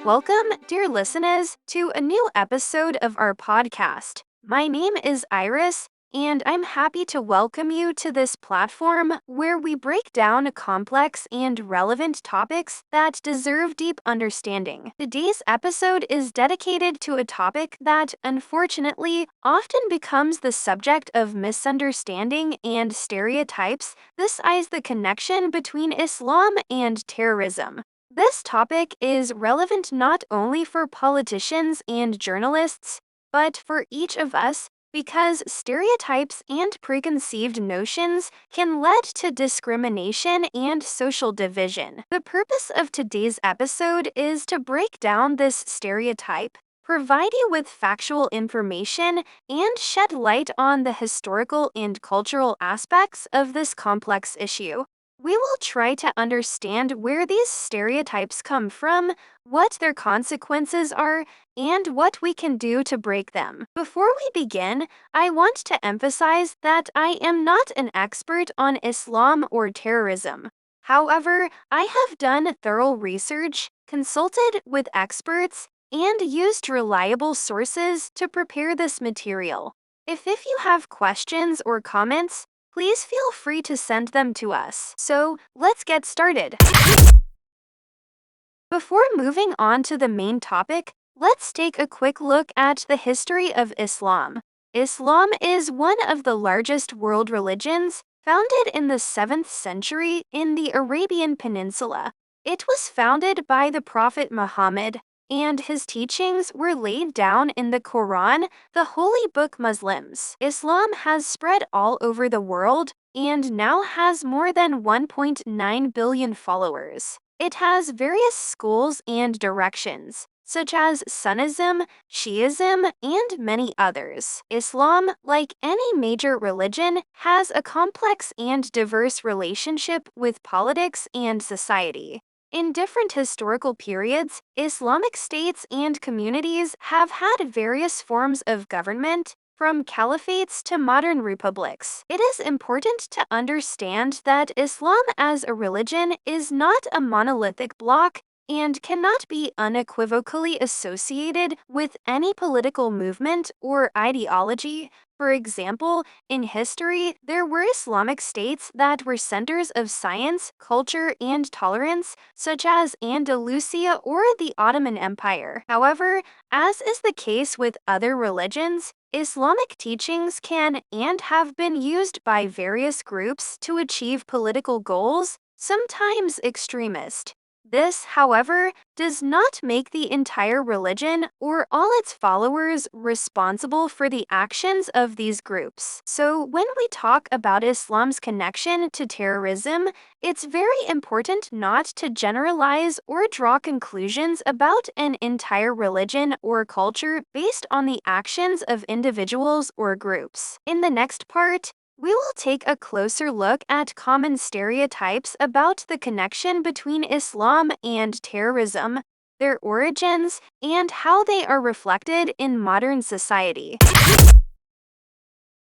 Welcome, dear listeners, to a new episode of our podcast. My name is Iris, and I'm happy to welcome you to this platform where we break down complex and relevant topics that deserve deep understanding. Today's episode is dedicated to a topic that, unfortunately, often becomes the subject of misunderstanding and stereotypes. This is the connection between Islam and terrorism. This topic is relevant not only for politicians and journalists, but for each of us because stereotypes and preconceived notions can lead to discrimination and social division. The purpose of today's episode is to break down this stereotype, provide you with factual information, and shed light on the historical and cultural aspects of this complex issue. We will try to understand where these stereotypes come from, what their consequences are, and what we can do to break them. Before we begin, I want to emphasize that I am not an expert on Islam or terrorism. However, I have done thorough research, consulted with experts, and used reliable sources to prepare this material. If you have questions or comments, please feel free to send them to us. So, let's get started. Before moving on to the main topic, let's take a quick look at the history of Islam. Islam is one of the largest world religions, founded in the 7th century in the Arabian Peninsula. It was founded by the Prophet Muhammad, and his teachings were laid down in the Quran, the holy book Muslims. Islam has spread all over the world and now has more than 1.9 billion followers. It has various schools and directions, such as Sunnism, Shiism, and many others. Islam, like any major religion, has a complex and diverse relationship with politics and society. In different historical periods, Islamic states and communities have had various forms of government, from caliphates to modern republics. It is important to understand that Islam as a religion is not a monolithic bloc and cannot be unequivocally associated with any political movement or ideology. For example, in history, there were Islamic states that were centers of science, culture, and tolerance, such as Andalusia or the Ottoman Empire. However, as is the case with other religions, Islamic teachings can and have been used by various groups to achieve political goals, sometimes extremist. This, however, does not make the entire religion or all its followers responsible for the actions of these groups. So, when we talk about Islam's connection to terrorism, it's very important not to generalize or draw conclusions about an entire religion or culture based on the actions of individuals or groups. In the next part, we will take a closer look at common stereotypes about the connection between Islam and terrorism, their origins, and how they are reflected in modern society.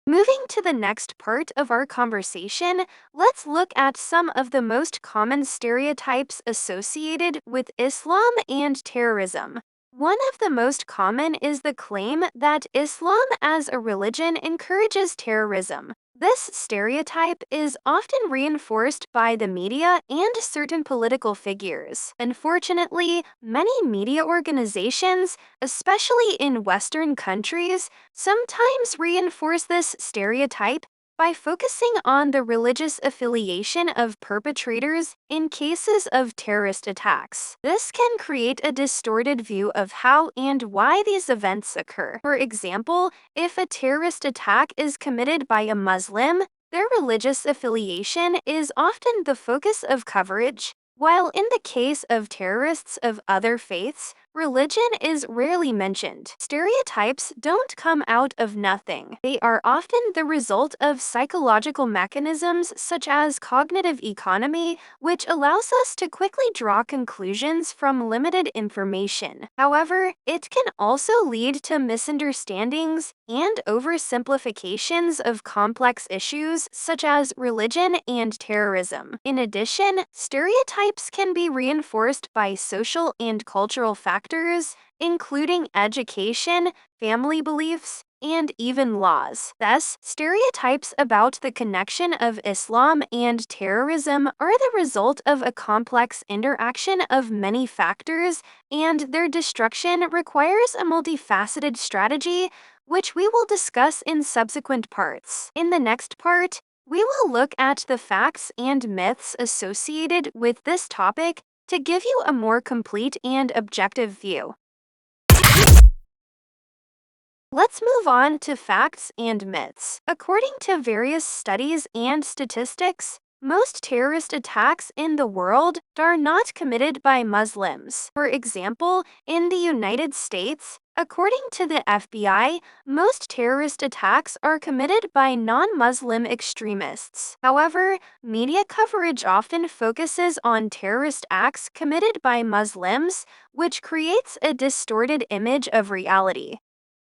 Moving to the next part of our conversation, let's look at some of the most common stereotypes associated with Islam and terrorism. One of the most common is the claim that Islam as a religion encourages terrorism. This stereotype is often reinforced by the media and certain political figures. Unfortunately, many media organizations, especially in Western countries, sometimes reinforce this stereotype by focusing on the religious affiliation of perpetrators in cases of terrorist attacks. This can create a distorted view of how and why these events occur. For example, if a terrorist attack is committed by a Muslim, their religious affiliation is often the focus of coverage, while in the case of terrorists of other faiths, religion is rarely mentioned. Stereotypes don't come out of nothing. They are often the result of psychological mechanisms such as cognitive economy, which allows us to quickly draw conclusions from limited information. However, it can also lead to misunderstandings and oversimplifications of complex issues such as religion and terrorism. In addition, stereotypes can be reinforced by social and cultural factors factors, including education, family beliefs, and even laws. Thus, stereotypes about the connection of Islam and terrorism are the result of a complex interaction of many factors, and their destruction requires a multifaceted strategy, which we will discuss in subsequent parts. In the next part, we will look at the facts and myths associated with this topic to give you a more complete and objective view. Let's move on to facts and myths. According to various studies and statistics, most terrorist attacks in the world are not committed by Muslims. For example, in the United States, according to the FBI, most terrorist attacks are committed by non-Muslim extremists. However, media coverage often focuses on terrorist acts committed by Muslims, which creates a distorted image of reality.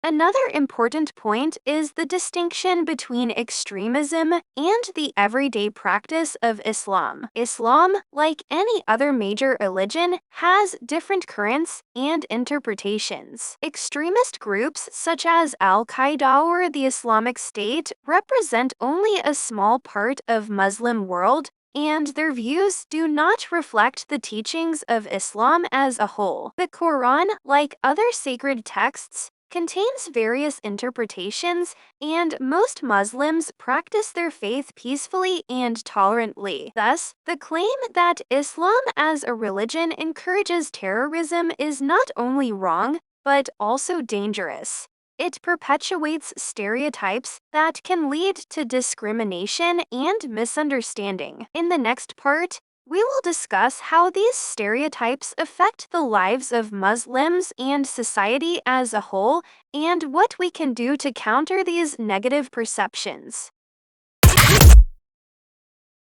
Another important point is the distinction between extremism and the everyday practice of Islam. Islam, like any other major religion, has different currents and interpretations. Extremist groups such as Al-Qaeda or the Islamic State represent only a small part of Muslim world, and their views do not reflect the teachings of Islam as a whole. The Quran, like other sacred texts, contains various interpretations, and most Muslims practice their faith peacefully and tolerantly. Thus, the claim that Islam as a religion encourages terrorism is not only wrong, but also dangerous. It perpetuates stereotypes that can lead to discrimination and misunderstanding. In the next part, we will discuss how these stereotypes affect the lives of Muslims and society as a whole, and what we can do to counter these negative perceptions.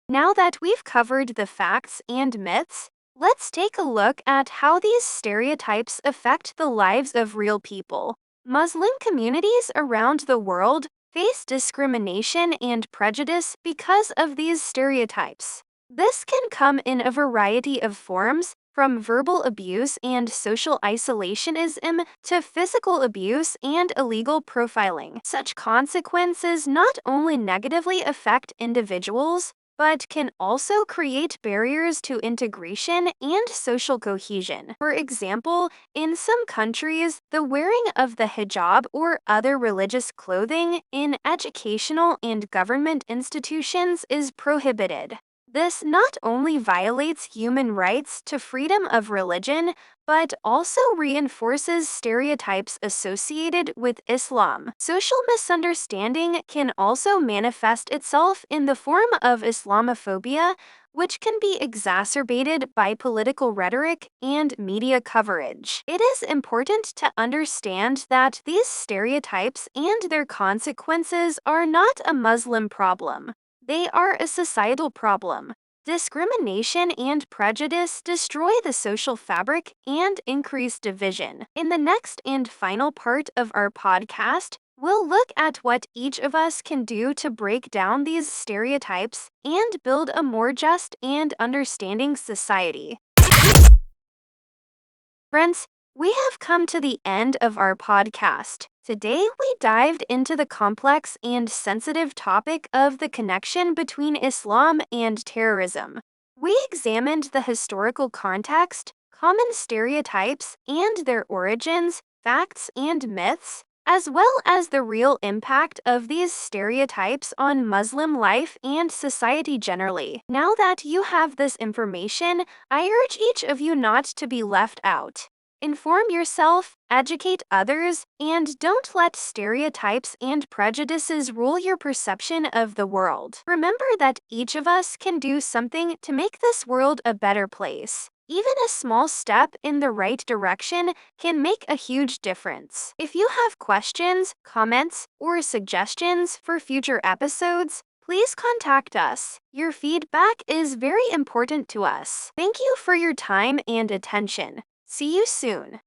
Now that we've covered the facts and myths, let's take a look at how these stereotypes affect the lives of real people. Muslim communities around the world face discrimination and prejudice because of these stereotypes. This can come in a variety of forms, from verbal abuse and social isolationism to physical abuse and illegal profiling. Such consequences not only negatively affect individuals, but can also create barriers to integration and social cohesion. For example, in some countries, the wearing of the hijab or other religious clothing in educational and government institutions is prohibited. This not only violates human rights to freedom of religion, but also reinforces stereotypes associated with Islam. Social misunderstanding can also manifest itself in the form of Islamophobia, which can be exacerbated by political rhetoric and media coverage. It is important to understand that these stereotypes and their consequences are not a Muslim problem. They are a societal problem. Discrimination and prejudice destroy the social fabric and increase division. In the next and final part of our podcast, we'll look at what each of us can do to break down these stereotypes and build a more just and understanding society. Friends, we have come to the end of our podcast. Today, we dived into the complex and sensitive topic of the connection between Islam and terrorism. We examined the historical context, common stereotypes and their origins, facts and myths, as well as the real impact of these stereotypes on Muslim life and society generally. Now that you have this information, I urge each of you not to be left out. Inform yourself, educate others, and don't let stereotypes and prejudices rule your perception of the world. Remember that each of us can do something to make this world a better place. Even a small step in the right direction can make a huge difference. If you have questions, comments, or suggestions for future episodes, please contact us. Your feedback is very important to us. Thank you for your time and attention. See you soon.